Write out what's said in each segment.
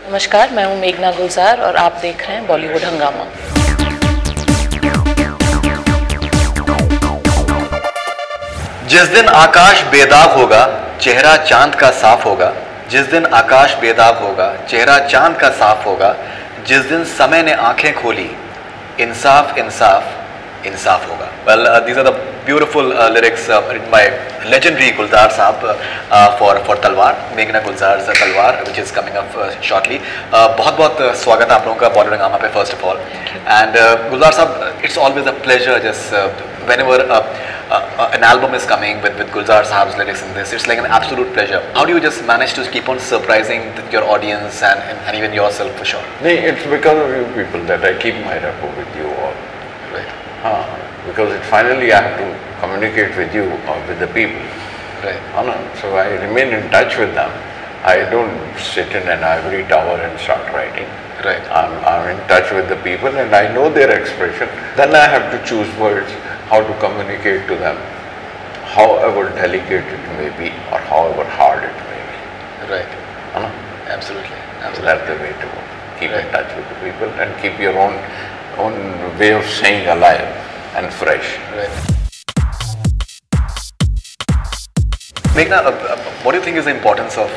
नमस्कार, मैं हूं मेघना गुलजार और आप देख रहे हैं बॉलीवुड हंगामा। जिस दिन आकाश बेदाग होगा, चेहरा चांद का साफ होगा। जिस दिन आकाश बेदाग होगा, चेहरा चांद का साफ होगा। जिस दिन समय ने आंखें खोली, इंसाफ इंसाफ इंसाफ होगा. Well, these are the beautiful lyrics written by legendary Gulzar Saab for Talvar, Meghna Gulzar's Talvar, which is coming up shortly. बहुत स्वागत है आप लोगों का बॉलीवुड हंगामा पे first of all. And Gulzar Saab, it's always a pleasure just whenever an album is coming with Gulzar Saab's lyrics in this, it's like an absolute pleasure. How do you just manage to keep on surprising your audience and even yourself for sure? It's because of you people that I keep my rapport with you all. Right. Because finally I have to communicate with you or with the people. Right. So I remain in touch with them. I don't sit in an ivory tower and start writing. Right. I'm in touch with the people and I know their expression. Then I have to choose words, how to communicate to them, however delicate it may be or however hard it may be. Right. Absolutely. So that's the way to keep in touch with the people and keep your own way of saying alive and fresh. Right. Meghna, what do you think is the importance of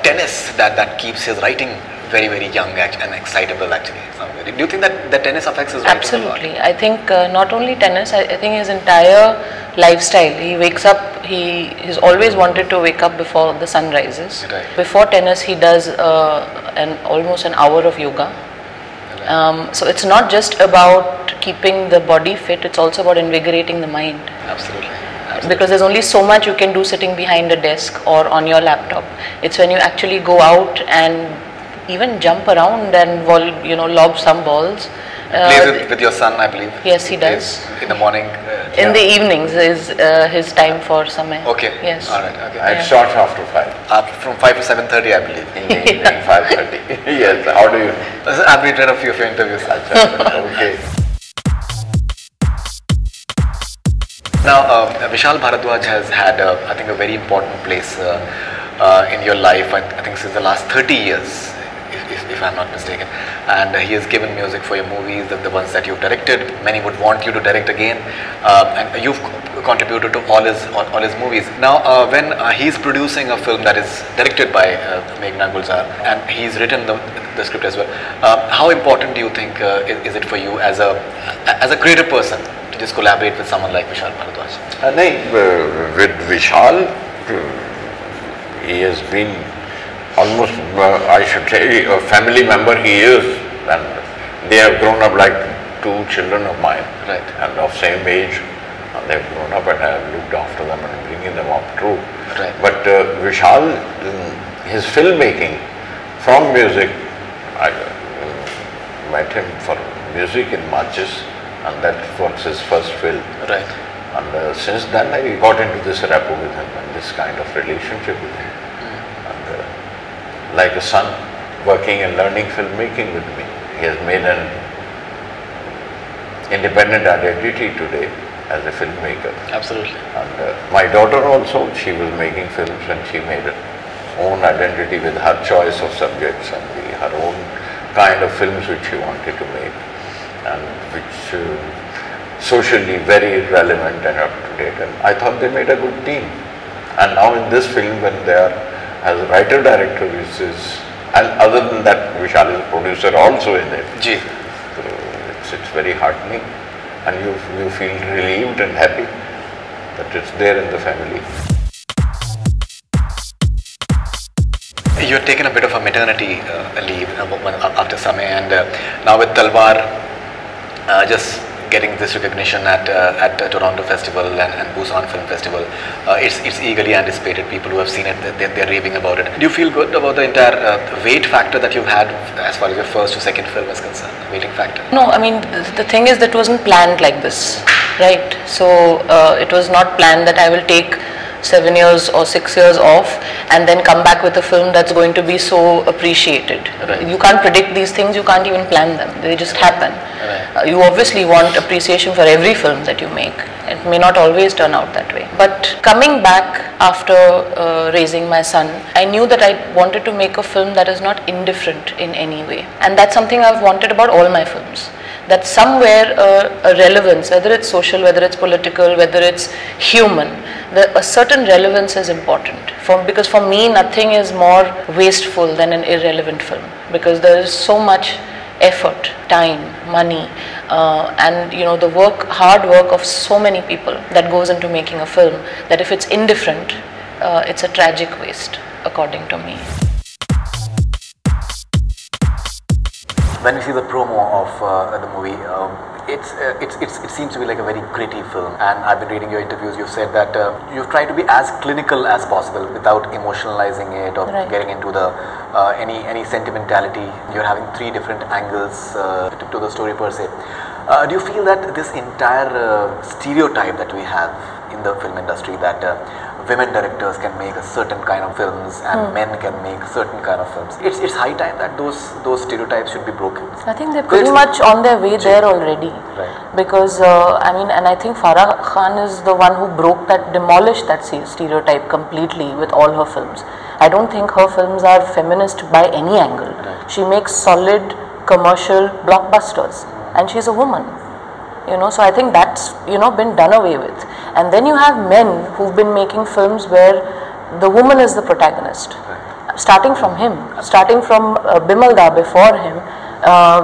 tennis that keeps his writing very young and excitable actually? Do you think that tennis affects his writing? Absolutely. I think not only tennis, I think his entire lifestyle. He wakes up, he's always wanted to wake up before the sun rises. Right. Before tennis, he does almost an hour of yoga. So it's not just about keeping the body fit, it's also about invigorating the mind. Absolutely. Because there's only so much you can do sitting behind a desk or on your laptop. It's when you actually go out and even jump around and lob some balls. Plays with your son, I believe. Yes, he does. In the morning. In the evenings is his time for Samay. Okay. Yes. All right. Okay. It starts after 5. From 5 to 7:30, I believe. In the evening, 5:30. Yes. How do you? I've read a few of your interviews. Okay. Now, Vishal Bhardwaj has had, I think, a very important place in your life. I think since the last 30 years, if I'm not mistaken. And he has given music for your movies, the ones that you've directed. Many would want you to direct again, and you've contributed to all his movies. Now, when he's producing a film that is directed by Meghna Gulzar, and he's written the script as well, how important do you think is it for you as a creative person to just collaborate with someone like Vishal Bhardwaj? With Vishal, he has been almost, I should say, a family member he is, and they have grown up like two children of mine. Right. And of same age, and they've grown up and I have looked after them and bringing them up true. Right. But Vishal, his filmmaking from music, I met him for music in Marches, and that was his first film. Right. And since then I got into this rapport with him and this kind of relationship with him. Like a son working and learning filmmaking with me. He has made an independent identity today as a filmmaker. Absolutely. And my daughter also, she was making films and she made her own identity with her choice of subjects and her own kind of films which she wanted to make, and which socially very relevant and up to date. And I thought they made a good team. And now in this film, when they are as a writer-director, and other than that, Vishal is a producer also in it. Ji. So it's very heartening, and you feel relieved and happy that it's there in the family. You had taken a bit of a maternity leave after Samay, and now with Talvar just getting this recognition at Toronto Festival and Busan Film Festival, it's eagerly anticipated. People who have seen it, they're raving about it. Do you feel good about the entire weight factor that you've had as far as your first to second film is concerned, weighting factor? No, I mean, the thing is that it wasn't planned like this, right? So it was not planned that I will take 7 years or 6 years off and then come back with a film that's going to be so appreciated. Right. You can't predict these things, you can't even plan them, they just happen. Right. You obviously want appreciation for every film that you make. It may not always turn out that way. But coming back after raising my son, I knew that I wanted to make a film that is not indifferent in any way. And that's something I've wanted about all my films. That somewhere a relevance, whether it's social, whether it's political, whether it's human, a certain relevance is important. Because for me, nothing is more wasteful than an irrelevant film. Because there is so much effort, time, money, and the hard work of so many people that goes into making a film, that if it's indifferent, it's a tragic waste, according to me. When you see the promo of the movie, it seems to be like a very gritty film, and I've been reading your interviews. You've said that you've tried to be as clinical as possible without emotionalizing it or Right. getting into the any sentimentality. You're having 3 different angles to the story per se. Do you feel that this entire stereotype that we have in the film industry, that women directors can make a certain kind of films and men can make certain kind of films, it's high time that those stereotypes should be broken? I think they're pretty much on their way there already. Right. Because and I think Irrfan Khan is the one who demolished that stereotype completely with all her films. I don't think her films are feminist by any angle. Right. She makes solid commercial blockbusters, and she's a woman. So I think that's been done away with. And then you have men who've been making films where the woman is the protagonist. Right. Starting from him, starting from Bimalda before him,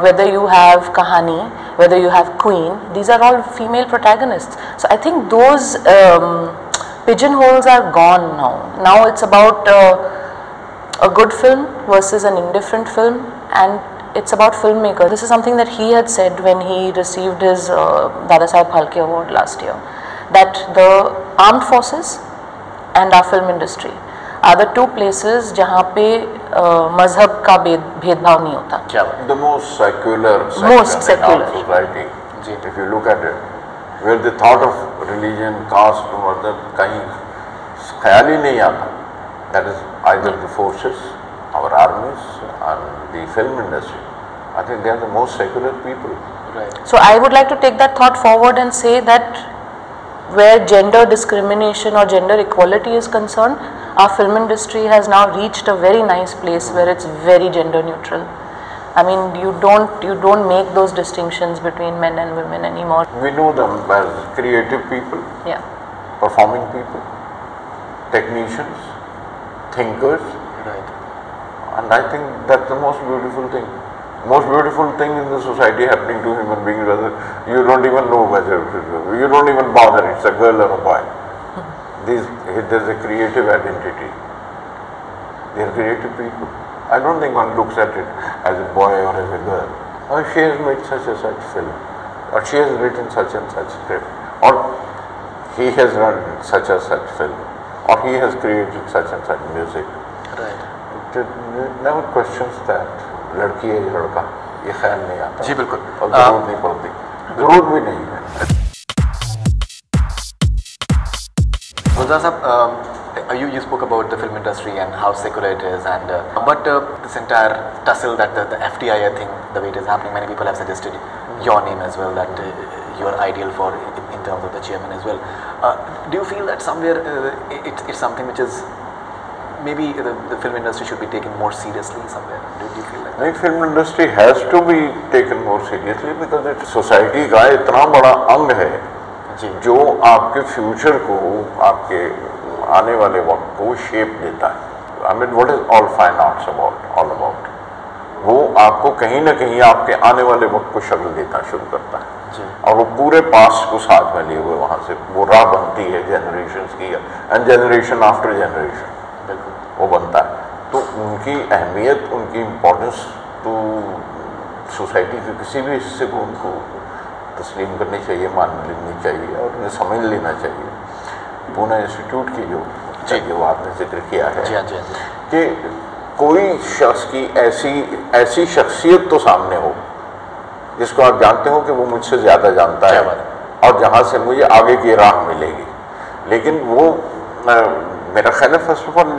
whether you have Kahani, whether you have Queen, these are all female protagonists. So I think those pigeonholes are gone now. Now it's about a good film versus an indifferent film, and it's about filmmakers. This is something that he had said when he received his Dada Saheb Phalke award last year, that the armed forces and our film industry are the 2 places जहाँ पे मजहब का भेदभाव नहीं होता. The most secular Most section in secular. our society, if you look at it, where the thought of religion, caste, मतलब कहीं ख्याल ही नहीं आता. That is either the forces, our armies, and the film industry. I think they are the most secular people. Right. So I would like to take that thought forward and say that where gender discrimination or gender equality is concerned, our film industry has now reached a very nice place where it's very gender neutral. I mean, you don't make those distinctions between men and women anymore. We know them as creative people, Yeah. performing people, technicians, thinkers, Right. and I think that's the most beautiful thing. Most beautiful thing in the society happening to human beings, whether you don't even know whether you don't even bother it's a girl or a boy. There's a creative identity. They are creative people. I don't think one looks at it as a boy or as a girl. Oh, she has made such and such film, or she has written such and such script, or he has run such and such film, or he has created such and such music. Right. It never questions that. लड़की है लड़का, ये ख्याल नहीं आता. जी बिल्कुल. और जरूरत नहीं पड़ती, जरूरत भी नहीं है. Gulzar sahab, you spoke about the film industry and how secular it is, and but this entire tussle that the FTII thing, the way it is happening, many people have suggested your name as well, that you are ideal for in terms of the chairman as well. Do you feel that somewhere it's something which is maybe the film industry should be taken more seriously somewhere? Do you feel like that? नहीं, film industry has to be taken more seriously because it society का इतना बड़ा अंग है जो आपके future को, आपके आने वाले वक्त को शेप देता है. I mean, what is all fine arts all about? वो आपको कहीं ना कहीं आपके आने वाले वक्त को शक्ल देना शुरू करता है, और वो पूरे पास्ट को साथ में लिए हुए वहाँ से वो राह बनती है जनरेशंस की, एंड जनरेशन आफ्टर जनरेशन वो बनता है. तो उनकी अहमियत, उनकी इम्पोर्टेंस तो सोसाइटी के किसी भी हिस्से को उनको तस्लीम करनी चाहिए, मान लेनी चाहिए और उन्हें समझ लेना चाहिए. पूना इंस्टीट्यूट की जो वो आपने जिक्र किया है कि कोई शख्स की ऐसी शख्सियत तो सामने हो जिसको आप जानते हो कि वो मुझसे ज़्यादा जानता है और जहाँ से मुझे आगे की राह मिलेगी, लेकिन वो मेरा ख्याल है फर्स्ट ऑफ ऑल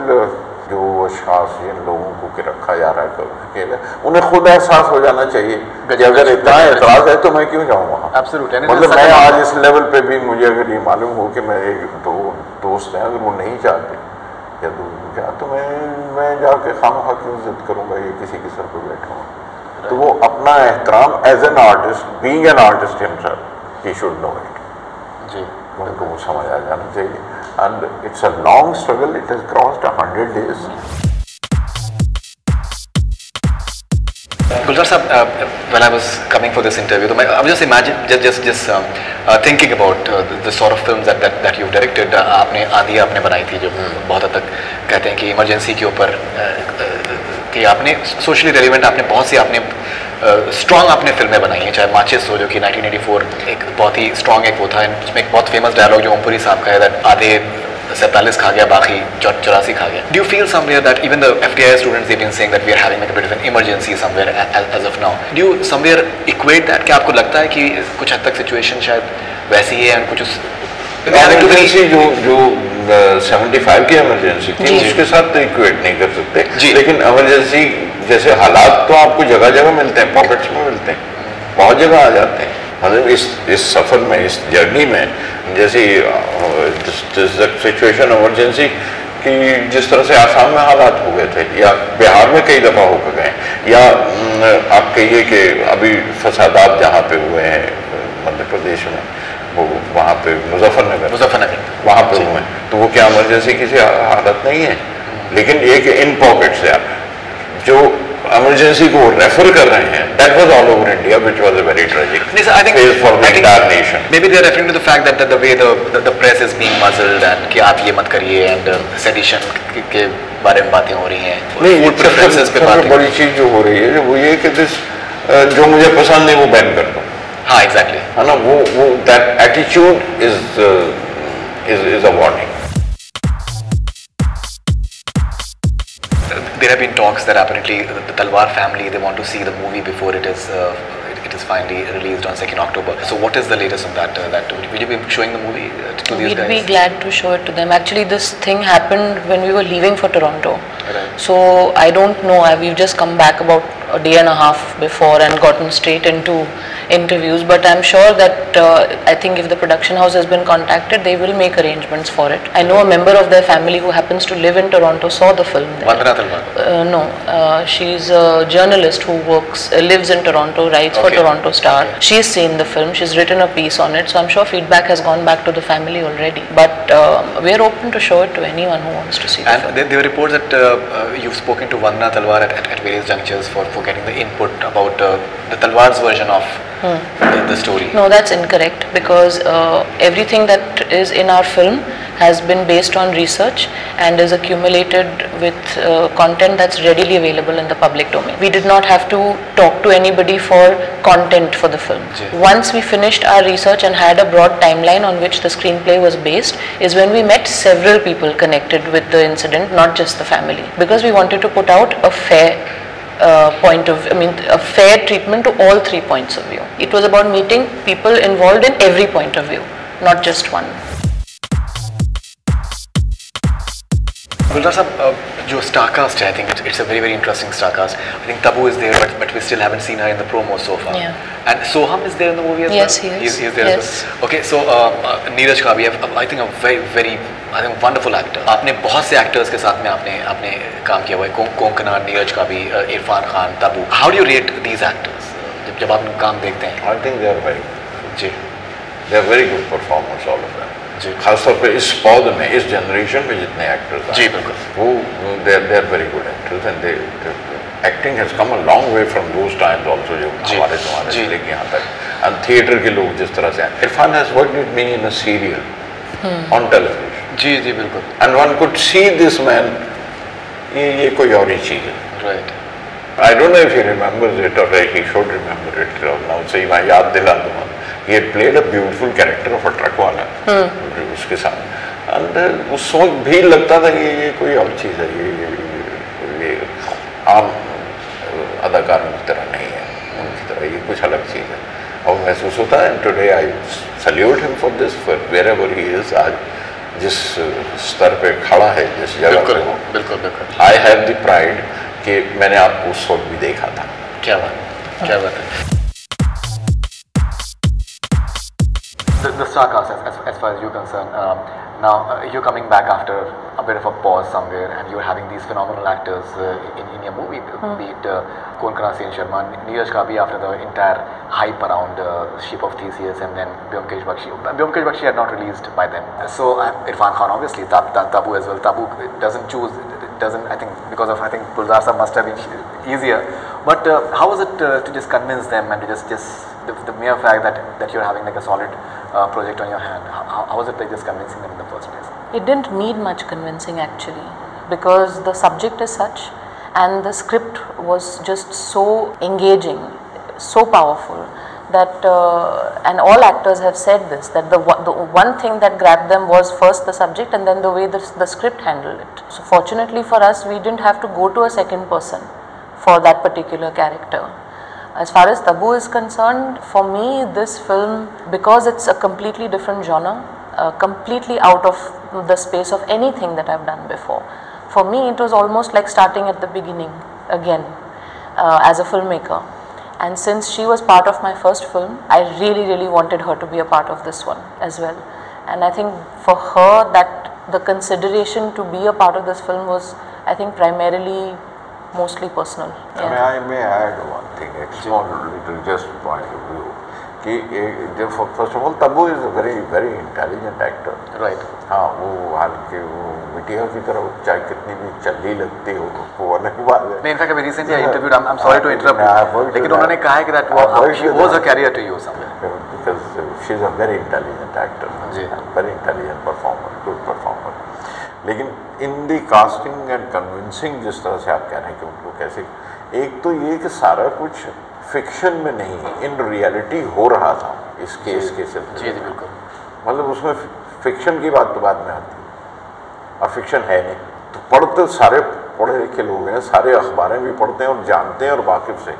जो अशास जिन लोगों को के रखा जा रहा है उन्हें खुद एहसास हो जाना चाहिए कि अगर इतना एतराज़ है तो मैं क्यों जाऊँ वहाँ। मतलब मैं आज इस लेवल पे भी मुझे अगर ये मालूम हो कि मैं एक दोस्त हैं अगर वो नहीं चाहते या तो मैं जाके खामखा क्यों जिद करूँगा ये किसी के सर पर बैठूँगा। तो वो अपना एहतराम as an artist being an artist himself he should know it जी, उनको वो समझ आ जाना चाहिए। And it's a long struggle. It has crossed 100 days. Gulzar sahab, when I was coming for this interview, I was just thinking about the sort of films that you've directed. आपने आंधी आपने बनाई थी जो बहुत हद तक कहते हैं कि इमरजेंसी के ऊपर कि आपने सोशली रेलिवेंट आपने बहुत सी आपने स्ट्रॉन्ग आपने फिल्में बनाई हैं, चाहे माचिस हो जो कि 1984 एक बहुत ही स्ट्रॉन्ग एक वो था, उसमें एक बहुत फेमस डायलॉग जो ओमपुरी साहब का है दैट आधे 47 खा गया बाकी 84 खा गया. Do you feel somewhere that even the FTII students they've been saying that we are having like a bit of an emergency somewhere as of now? Do you somewhere equate that? क्या आपको लगता है कि कुछ हद तक situation शायद वैसी है और कुछ उस इमरजेंसी जो 75 की इमरजेंसी थी उसके साथ तो इक्वेट नहीं कर सकते, लेकिन इमरजेंसी जैसे हालात तो आपको जगह जगह मिलते हैं, पॉकेट्स में मिलते हैं, बहुत जगह आ जाते हैं. मतलब इस सफ़र में इस जर्नी में जैसी सिचुएशन इमरजेंसी कि जिस तरह से आसाम में हालात हो गए थे या बिहार में कई दफ़ा होकर गए या आप कहिए कि अभी फसादात जहाँ पे हुए हैं मध्य प्रदेश में वो वहाँ पे मुजफ्फरनगर वहाँ पे हुए हैं, तो वो क्या इमरजेंसी किसी हालत नहीं है. लेकिन एक इन पॉकेट्स है जो इमरजेंसी को रेफर कर रहे हैं, that was all over India, which was a very tragic phase for the entire nation. Maybe they are referring to the fact that the way the press is being muzzled and कि आप ये मत करिए and sedition के बारे में बातें हो रही हैं. Food preferences पे बातें. बड़ी चीज़ जो हो रही है वो ये कि जो मुझे पसंद नहीं वो बैन कर दो. हाँ, exactly. है ना, वो that attitude is a warning. There have been talks that apparently the Talvar family they want to see the movie before it is finally released on 2nd October. So what is the latest on that? Will you be showing the movie to these guys? We'd be glad to show it to them. Actually, this thing happened when we were leaving for Toronto. Right. So I don't know. We've just come back about a day and a half before and gotten straight into interviews. But I'm sure that I think if the production house has been contacted, they will make arrangements for it. I know a member of their family who happens to live in Toronto saw the film there. Vandana Talvar? No, she's a journalist who lives in Toronto, writes for Toronto Star. Okay. She's seen the film. She's written a piece on it. So I'm sure feedback has gone back to the family already. But we're open to show it to anyone who wants to see the film. And there were reports that you've spoken to Vandana Talvar at various junctures for getting the input about the Talvar's version of the story. No, that's incorrect because everything that is in our film has been based on research and is accumulated with content that's readily available in the public domain. We did not have to talk to anybody for content for the film. Once we finished our research and had a broad timeline on which the screenplay was based is when we met several people connected with the incident, not just the family, because we wanted to put out a fair a fair treatment to all 3 points of view. It was about meeting people involved in every point of view, not just one. Gulzar sahab, जो star cast है, I think it's a very interesting star cast. I think Tabu is there, but we still haven't seen her in the promo so far. Yeah. And Soham is there in the movie as well. Yes, he is. He's there as well. Okay, so Neeraj का भी I think a very wonderful actor. आपने बहुत से actors के साथ में आपने काम किया हुआ है. कोंकणा, नीरज का भी, Irfan Khan, Tabu. How do you rate these actors? जब आप काम देखते हैं. I think they are very good. Ji. They are very good performers, all of them. खासतौर पे इस पौध में इस जनरेशन में जितने एक्टर्स जी बिल्कुल वो they are very good actors and they acting has come a long way from those times also जो हमारे से लेके यहाँ तक एंड थिएटर के लोग जिस तरह से Irfan has worked with me in a serial on television जी बिल्कुल and one could see this man ये कोई और ही चीज़ है right I don't know if he remembers it और he should remember it now से मैं याद दिला दूंगा. He had played a beautiful character of a truck वाला उसके साथ and उस वक्त भी लगता था कि ये कोई और चीज़ है, ये आम अदाकारों की तरह नहीं है, उनकी तरह ये कुछ अलग चीज़ है और महसूस होता है. Today I salute him for this, for wherever he is. आज जिस स्तर पे खड़ा है, जिस जगह पे वो, बिल्कुल बिल्कुल। आई हैव द प्राइड कि मैंने आपको उस वक्त भी देखा था। क्या बात, क्या बात है। The star cast, as far as you're concerned, now you're coming back after a bit of a pause somewhere, and you're having these phenomenal actors in your movie, be it Konkona Sen Sharma, Neeraj Kabi after the entire hype around Ship of Theseus, and then Byomkesh Bakshi had not released by then. So Irrfan Khan, obviously, Tabu as well. Tabu doesn't choose, I think, because of, I think Gulzar sir must have been easier. But how was it to just convince them, and to just the mere fact that you're having like a solid project on your hand, how was it like just convincing them in the first place? It didn't need much convincing actually, because the subject is such and the script was just so engaging, so powerful that and all actors have said this, that the one thing that grabbed them was first the subject and then the way the script handled it. So fortunately for us, we didn't have to go to a second person for that particular character. As far as Tabu is concerned, for me this film, because it's a completely different genre, completely out of the space of anything that I've done before, for me it was almost like starting at the beginning again as a filmmaker. And since she was part of my first film, I really wanted her to be a part of this one as well. And I think for her, that the consideration to be a part of this film was, I think, primarily mostly personal. Yeah. I may add one thing, a small little just point of view. First of all, Tabu is a very intelligent actor. Right. हाँ, वो हालांकि वो बिटिया की तरह चाहे कितनी भी चल्ली लगती हो, वो अलग बात है। नहीं, in fact, अभी recently I interviewed, I'm sorry to interrupt you, लेकिन उन्होंने कहा है कि that she owes her career to you somewhere. Because she is a very intelligent actor, very intelligent performer, good performer. लेकिन in the casting and convincing जिस तरह से आप कह रहे हैं कि उनको कैसे, एक तो ये कि सारा कुछ फिक्शन में नहीं, इन रियलिटी हो रहा था इस केस के सिलसिले। जी बिल्कुल। मतलब उसमें फिक्शन की बात तो बाद में आती है और फिक्शन है नहीं, तो पढ़ते सारे पढ़े लिखे लोग हैं, सारे अखबारें भी पढ़ते हैं और जानते हैं और वाकिफ से,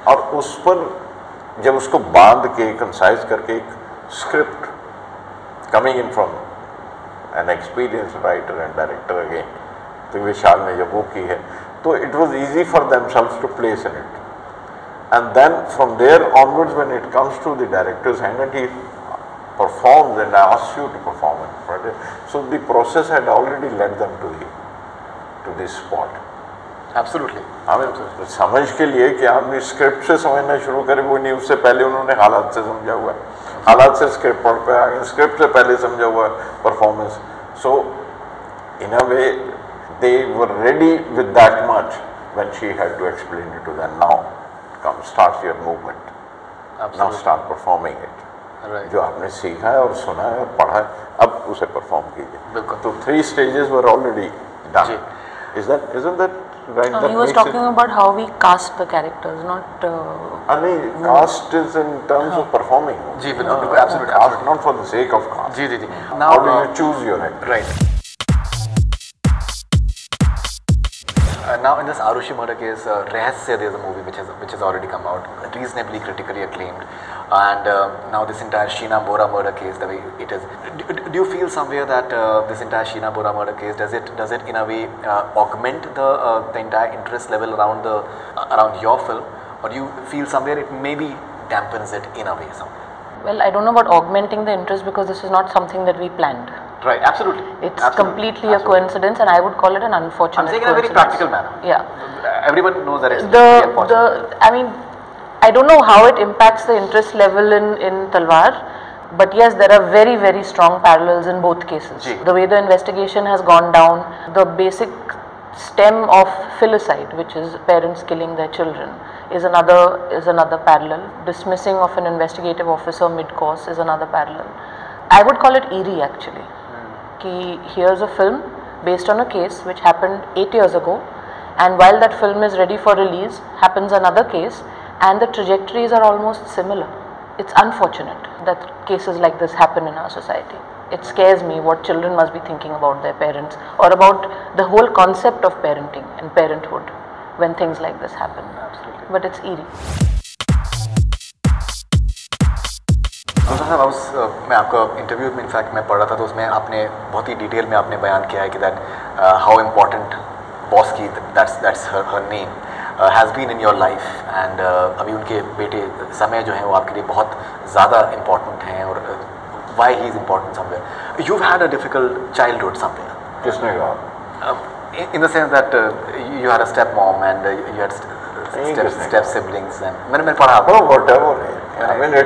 और उस पर जब उसको बांध के कंसाइज करके एक script coming in from an experience writer and director again, तो विशाल ने जब वो की है, तो it was easy for themselves to place in it. And then from there onwards, when it comes to the director's hand and he performs and asks you to perform it, right? So the process had already led them to this spot. Absolutely. हमें समझ के लिए कि आदमी script से समझना शुरू करे, वो नहीं, उससे पहले उन्होंने हालात से समझा हुआ है, हालात से स्क्रिप्ट पढ़ पे आ गए, स्क्रिप्ट से पहले समझा हुआ है performance. So in a way they were ready with that much when she had to explain it to them. Now come, start your movement. Absolutely. Now start performing it. Right. जो आपने सीखा है और सुना है और पढ़ा है, अब उसे परफॉर्म कीजिए. बिल्कुल. तो 3 stages were already done. Isn't that right? He was talking about how we cast the characters, not. नहीं, cast is in terms of performing. जी बिल्कुल, absolutely. Cast not for the sake of cast. Ji. Now how do you choose your actor? Right. Now in this Arushi murder case, Rahasya, there's a movie which has already come out, reasonably critically acclaimed, and now this entire Sheena Bora murder case, the way it is, do you feel somewhere that this entire Sheena Bora murder case, does it in a way augment the entire interest level around your film, or do you feel somewhere it maybe dampens it in a way somewhere? Well, I don't know about augmenting the interest, because this is not something that we planned. Right, absolutely. It's completely a coincidence, and I would call it an unfortunate I'm saying in a very practical manner. Yeah. Everyone knows that it's very unfortunate. I mean, I don't know how it impacts the interest level in Talvar, but yes, there are very strong parallels in both cases. The way the investigation has gone down, the basic stem of filicide, which is parents killing their children, is another parallel. Dismissing of an investigative officer mid-course is another parallel. I would call it eerie actually. Here's a film based on a case which happened 8 years ago, and while that film is ready for release, happens another case, and the trajectories are almost similar. It's unfortunate that cases like this happen in our society. It scares me what children must be thinking about their parents, or about the whole concept of parenting and parenthood when things like this happen. Absolutely. But it's eerie. मैं आपका interview में in fact मैं पढ़ रहा था तो उसमें आपने बहुत ही डिटेल में आपने बयान किया है कि दैट हाउ इम्पोर्टेंट बॉस की that's her name has been in your life and अभी उनके बेटे समय जो है वो आपके लिए बहुत ज़्यादा इम्पोर्टेंट हैं और why he is important somewhere. You had a difficult childhood somewhere. किसने कहा? In the sense that you had a stepmom and you had step siblings and मैंने पढ़ा. Oh, whatever. I mean, there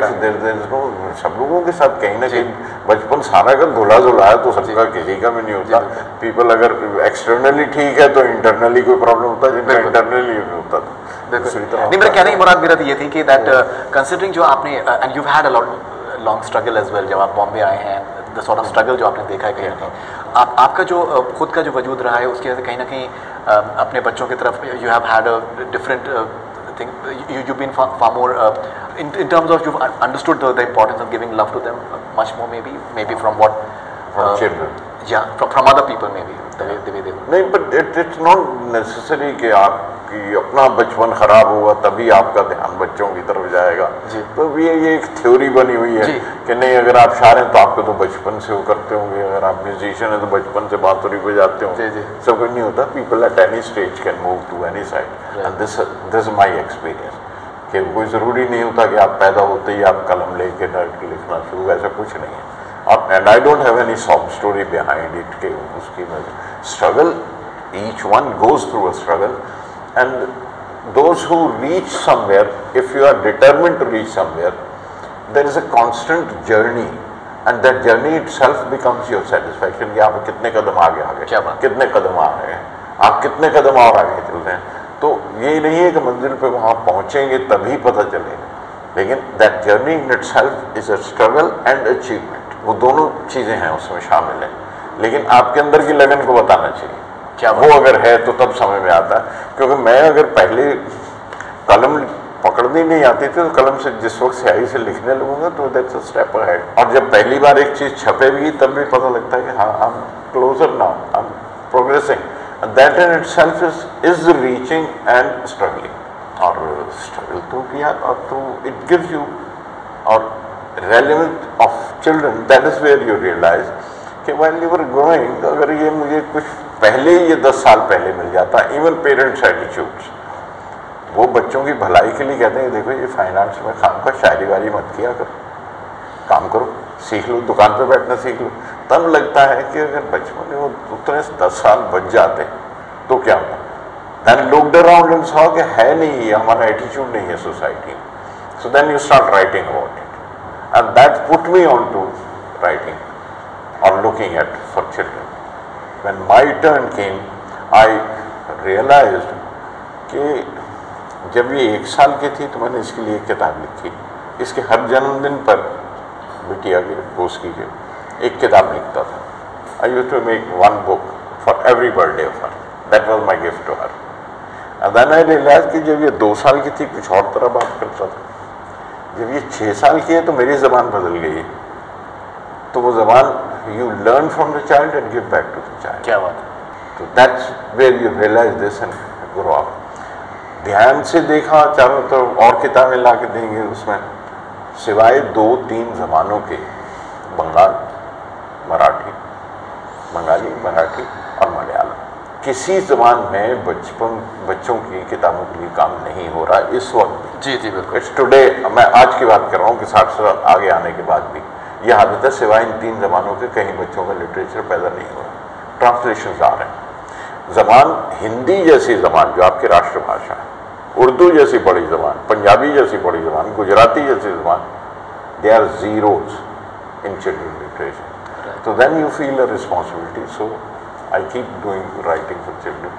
is no, सब लोगों के साथ कहीं ना कहीं बचपन सारा का धुला है तो सबका किसी का भी नहीं होता. पीपल अगर एक्सटर्नली ठीक है तो इंटरनली कोई प्रॉब्लम होता है, जिनका इंटरनली भी होता था. नहीं, मेरा कहने की मुराद मेरा तो ये थी कि दैट कंसिडरिंग जो आपने and you had a long struggle as well, जब आप बॉम्बे आए हैं, द सॉर्ट ऑफ स्ट्रगल जो आपने देखा है कहीं ना कहीं, आपका जो खुद का जो वजूद रहा है उसकी वजह से कहीं ना कहीं अपने बच्चों की तरफ you have had a different thing. You been far more in terms of you've understood the importance of giving love to them much more maybe from what from children. Yeah, from other people maybe the way they were. नहीं, but it's not necessary कि आपकी अपना बचपन खराब होगा तभी आपका ध्यान बच्चों की तरफ जाएगा. तो ये एक थ्योरी बनी हुई है कि नहीं, अगर आप शायर हैं तो आपको तो बचपन से वो करते होंगे, अगर आप म्यूजिशियन हैं तो बचपन से बांसुरी बजाते होंगे. सब कुछ नहीं होता. People at any stage can move to any side and this is my experience कि कोई ज़रूरी नहीं होता कि आप पैदा होते ही आप कलम लेके डायरेक्ट लिखना शुरू, ऐसा कुछ नहीं है. And I don't have any sob story behind it कि उसकी struggle, each one goes through a struggle, and those who reach somewhere, if you are determined to reach somewhere, there is a constant journey, and that journey itself becomes your satisfaction कि आप कितने कदम आगे आ गए, कितने कदम आ रहे हैं, आप कितने कदम और आगे चल रहे हैं. तो ये नहीं है कि मंजिल पे वहाँ पहुँचेंगे तभी पता चलेगा, लेकिन that journey in itself is a struggle and achievement. वो दोनों चीज़ें हैं उसमें शामिल हैं, लेकिन आपके अंदर की लगन को बताना चाहिए. क्या वो अगर है तो तब समझ में आता है. क्योंकि मैं अगर पहले कलम पकड़नी नहीं आती थी तो कलम से जिस वक्त स्याही से लिखने लगूंगा तो दैट्स अ स्टेप अहेड. और जब पहली बार एक चीज़ छपेगी तब भी पता लगता है कि हाँ, I am closer now, I am progressing. That in itself is reaching and struggling. और स्ट्रगल तो किया और तो इट गिव्स यू और relevant of children, that is where you realize कि while you were growing, अगर ये मुझे कुछ पहले ये 10 साल पहले मिल जाता, even parents attitudes, वो बच्चों की भलाई के लिए कहते हैं देखो ये फाइनेंस में काम का शायरी वारी मत किया करो, काम करो, सीख लो, दुकान पे बैठना सीख लो. तब लगता है कि अगर बचपन में वो उतने 10 साल बच जाते तो क्या होता. Then looked around and saw कि है नहीं, ये हमारा एटीट्यूड नहीं है society. So then you start writing about it. And that put me on to writing or looking at for children. When my turn came, I realized कि जब ये 1 साल की थी तो मैंने इसके लिए एक किताब लिखी. इसके हर जन्मदिन पर बिटिया के पोस्की के एक किताब लिखता था. I used to make one book for every birthday of her. That was my gift to her. And then I realized कि जब ये 2 साल की थी कुछ और तरह बात करता था. जब ये 6 साल की है तो मेरी ज़बान बदल गई है. तो वो ज़बान you learn from the child and give back to the child. क्या बात है. तो that's where you realise this and grow up. ध्यान से देखा चारों तरफ और किताबें ला के देंगे उसमें, सिवाय 2-3 ज़बानों के, बंगाली, मराठी और मलयालम, किसी ज़बान में बच्चों की किताबों के लिए काम नहीं हो रहा इस वक्त. जी बिल्कुल. It's today. मैं आज की बात कर रहा हूँ कि 60 साल आगे आने के बाद भी यह हालत है. सिवाय इन 3 ज़बानों के कहीं बच्चों का लिटरेचर पैदा नहीं हो रहा. ट्रांसलेशंस आ रहे हैं. ज़बान हिंदी जैसी ज़बान जो आपकी राष्ट्रभाषा है, उर्दू जैसी बड़ी ज़बान, पंजाबी जैसी बड़ी ज़बान, गुजराती जैसी ज़बान, there are zeros in children literature. तो then you feel a responsibility. So I keep doing writing for children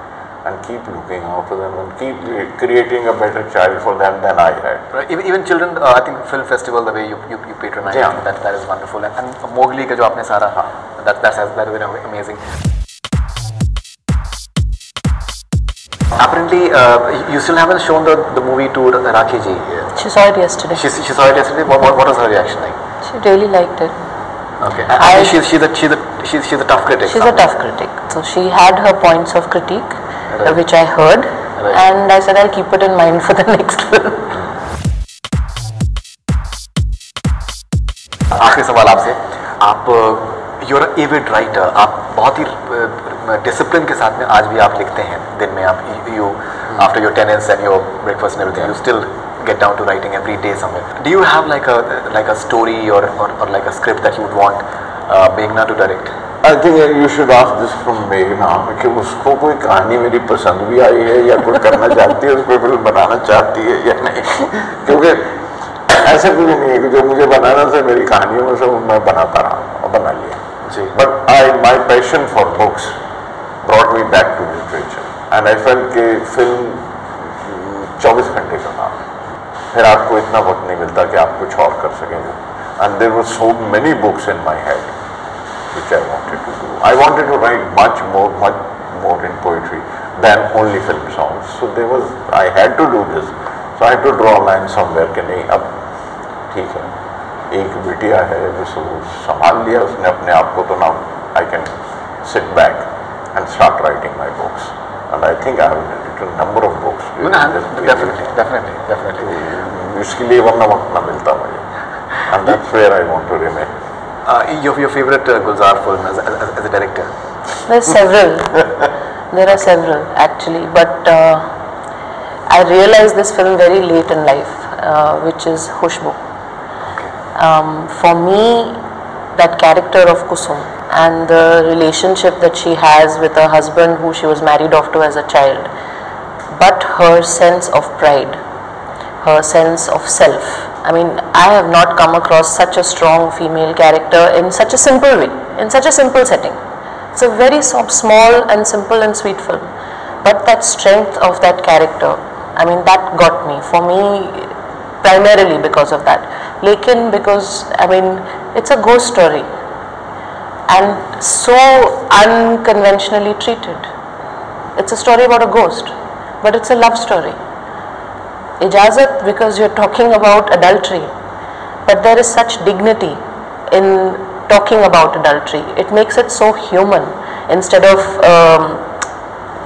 and keep looking after them and keep creating a better child for them than I had. Right. Even children, I think film festival, the way you patronize, yeah. that is wonderful. And Mowgli का जो आपने सारा, that's very amazing. Apparently, you still haven't shown the movie to Rakhi ji. She saw it yesterday. She saw it yesterday. What was her reaction like? She really liked it. Okay. She's a tough critic. She's a tough critic. So she had her points of critique, right, which I heard, right, and I said I'll keep it in mind for the next film. आप you're an avid writer, आप बहुत ही discipline के साथ में आज भी आप लिखते हैं, दिन में आप you after your tenants and your breakfast and everything, you still get down to writing every day somewhere. Do you have like a story or like a script that you would want Meghna to direct? I think you should ask this from Meghna कि उसको कोई कहानी मेरी पसंद भी आई है या कुछ करना चाहती है, उस पर फिल्म बनाना चाहती है या नहीं, क्योंकि ऐसा कुछ नहीं है कि जो मुझे बनाना था मेरी कहानियों में से मैं बनाता रहा और बना लिया जी. But my passion for books brought me back to literature and I felt कि फिल्म 24 घंटे का काम है, फिर आपको इतना वक्त नहीं मिलता कि आप कुछ और कर सकेंगे. And there were so many books in my head which I wanted to do. I wanted to write much more in poetry than only film songs. So I had to do this. So I had to draw a line somewhere कि नहीं अब ठीक है, एक बिटिया है जिसको संभाल लिया उसने अपने आप को, तो now I can sit back and start writing my books. And I think I have written a number of books. Definitely. इसके लिए वरना वक्त ना मिलता मुझे. And that's where I want to remain. Your favorite Gulzar film as a director? There's several. There are several actually, but I realized this film very late in life, which is Khushbu. For me, that character of Kusum and the relationship that she has with her husband who she was married off to as a child, but her sense of pride, her sense of self. I mean, I have not come across such a strong female character in such a simple way, in such a simple setting. It's a very small and simple and sweet film, but that strength of that character, I mean, that got me. For me, primarily because of that. Lekin because, I mean, it's a ghost story and so unconventionally treated. It's a story about a ghost, but it's a love story. Ijazat, because you're talking about adultery, but there is such dignity in talking about adultery. It makes it so human instead of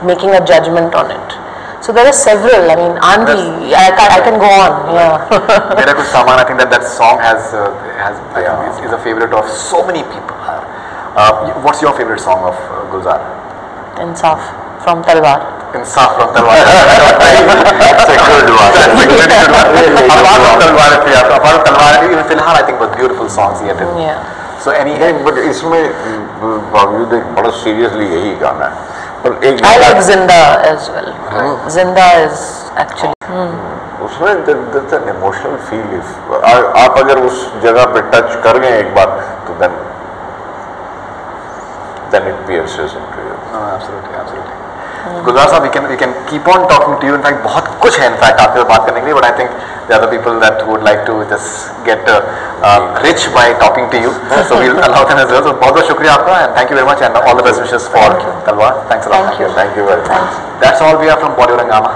making a judgment on it. So there are several. I mean, Andhi, I can go on. Yeah. Mera Kuch Saman, I think that song is a favorite of so many people. What's your favorite song of Gulzar? Insaf from Talvar. Insaf from Talvar. That's a good one. Apart from Talvar, even Filhal, I think, was beautiful songs he had written. Yeah. So but इसमें बावजूद एक बड़ा seriously यही गाना है. पर एक I like Zinda as well. Zinda is actually. उसमें that's an emotional feel. If आप अगर उस जगह पे touch कर गए एक बार, तो then it pierces into you. Absolutely. Gulzar sahab, we can keep on talking to you. In fact, बहुत कुछ है in fact आपके साथ बात करने के लिए. But I think the other people that would like to just get rich by talking to you. So we'll allow them as well. So बहुत शुक्रिया आपका and thank you very much and all the best wishes for Talvar. Thanks a lot. Thank you. Thank you very much. That's all we have from Bollywood Hungama.